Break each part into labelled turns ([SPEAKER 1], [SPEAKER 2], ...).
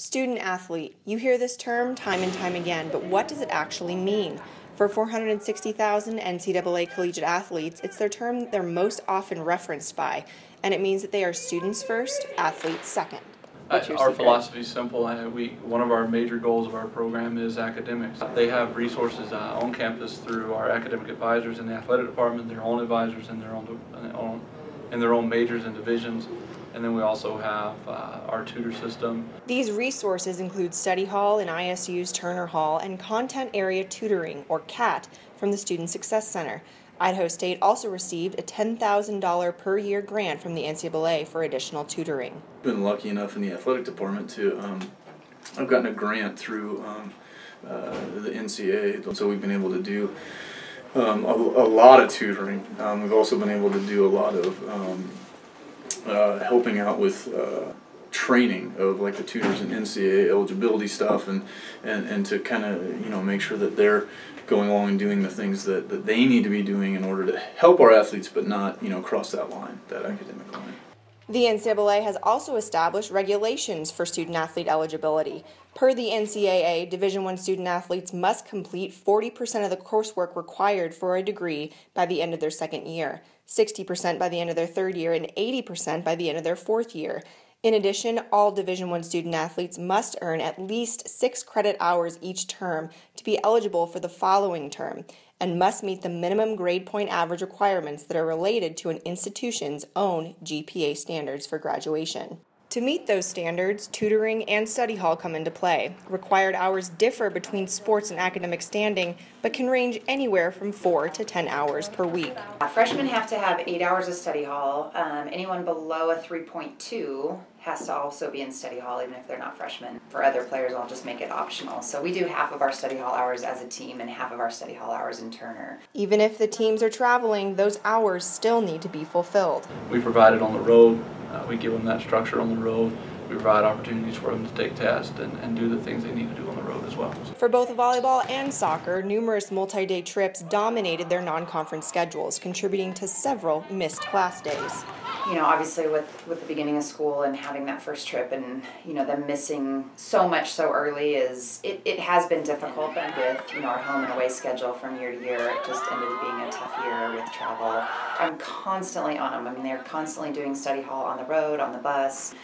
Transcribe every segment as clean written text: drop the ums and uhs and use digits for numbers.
[SPEAKER 1] Student athlete. You hear this term time and time again, but what does it actually mean? For 460,000 NCAA collegiate athletes, it's their term they're most often referenced by, and it means that they are students first, athletes second.
[SPEAKER 2] Our philosophy is simple. One of our major goals of our program is academics. They have resources on campus through our academic advisors in the athletic department, their own advisors in their own majors and divisions. And then we also have our tutor system.
[SPEAKER 1] These resources include study hall in ISU's Turner Hall and content area tutoring, or CAT, from the Student Success Center. Idaho State also received a $10,000 per year grant from the NCAA for additional tutoring.
[SPEAKER 3] I've been lucky enough in the athletic department to, I've gotten a grant through the NCAA, so we've been able to do a lot of tutoring. We've also been able to do a lot of helping out with training of like the tutors and NCAA eligibility stuff, and to kind of make sure that they're going along and doing the things that they need to be doing in order to help our athletes, but not cross that line, that academic line.
[SPEAKER 1] The NCAA has also established regulations for student-athlete eligibility. Per the NCAA, Division I student-athletes must complete 40% of the coursework required for a degree by the end of their second year, 60% by the end of their third year, and 80% by the end of their fourth year. In addition, all Division I student-athletes must earn at least 6 credit hours each term to be eligible for the following term, and must meet the minimum grade point average requirements that are related to an institution's own GPA standards for graduation. To meet those standards, tutoring and study hall come into play. Required hours differ between sports and academic standing, but can range anywhere from 4 to 10 hours per week.
[SPEAKER 4] Freshmen have to have 8 hours of study hall. Anyone below a 3.2 has to also be in study hall, even if they're not freshmen. For other players, I'll just make it optional. So we do half of our study hall hours as a team and half of our study hall hours in Turner.
[SPEAKER 1] Even if the teams are traveling, those hours still need to be fulfilled.
[SPEAKER 2] We provide it on the road. We give them that structure on the road. We provide opportunities for them to take tests and do the things they need to do on the road as well.
[SPEAKER 1] For both volleyball and soccer, numerous multi-day trips dominated their non-conference schedules, contributing to several missed class days.
[SPEAKER 4] Obviously with the beginning of school and having that first trip and, them missing so much so early it has been difficult, but with, our home and away schedule from year to year, it just ended up being a tough year with travel. I'm constantly on them. They're constantly doing study hall on the road, on the bus,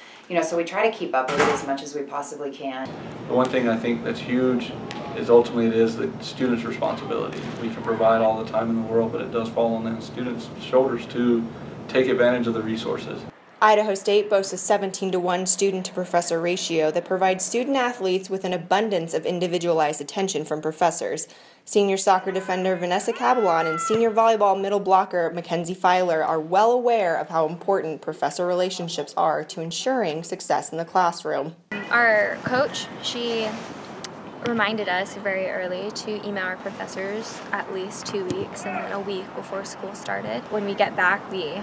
[SPEAKER 4] so we try to keep up with it as much as we possibly can.
[SPEAKER 2] The one thing I think that's huge is ultimately it is the students' responsibility. We can provide all the time in the world, but it does fall on the students' shoulders to take advantage of the resources.
[SPEAKER 1] Idaho State boasts a 17-to-1 student-to-professor ratio that provides student-athletes with an abundance of individualized attention from professors. Senior soccer defender Vanessa Cabalon and senior volleyball middle blocker Mackenzie Filer are well aware of how important professor relationships are to ensuring success in the classroom.
[SPEAKER 5] Our coach, she reminded us very early to email our professors at least 2 weeks and then a week before school started. When we get back, we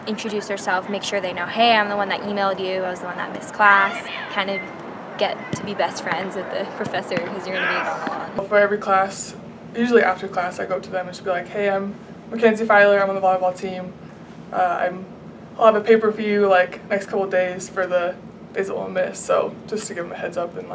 [SPEAKER 5] introduce ourselves, make sure they know, hey, I'm the one that emailed you, I was the one that missed class, kind of get to be best friends with the professor because you're going to be gone.
[SPEAKER 6] Before every class, usually after class, I go to them and just be like, hey, I'm Mackenzie Filer, I'm on the volleyball team. I'll have a paper for you next couple of days for the days that we'll miss, so just to give them a heads up and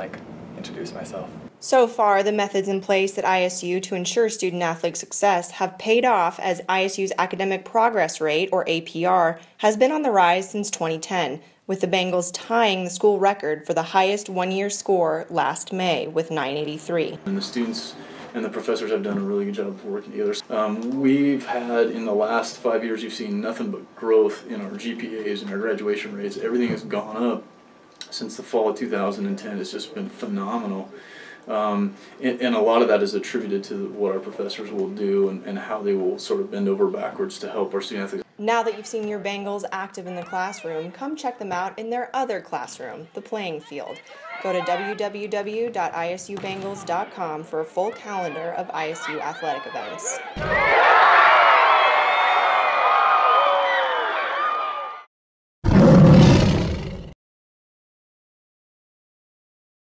[SPEAKER 6] introduce myself.
[SPEAKER 1] So far, the methods in place at ISU to ensure student-athlete success have paid off as ISU's academic progress rate, or APR, has been on the rise since 2010, with the Bengals tying the school record for the highest one-year score last May with 983.
[SPEAKER 3] And the students and the professors have done a really good job of working together. We've had, in the last 5 years, you've seen nothing but growth in our GPAs and our graduation rates. Everything has gone up since the fall of 2010. It's just been phenomenal. And a lot of that is attributed to what our professors will do and how they will sort of bend over backwards to help our student athletes.
[SPEAKER 1] Now that you've seen your Bengals active in the classroom, come check them out in their other classroom, the playing field. Go to www.isubengals.com for a full calendar of ISU athletic events.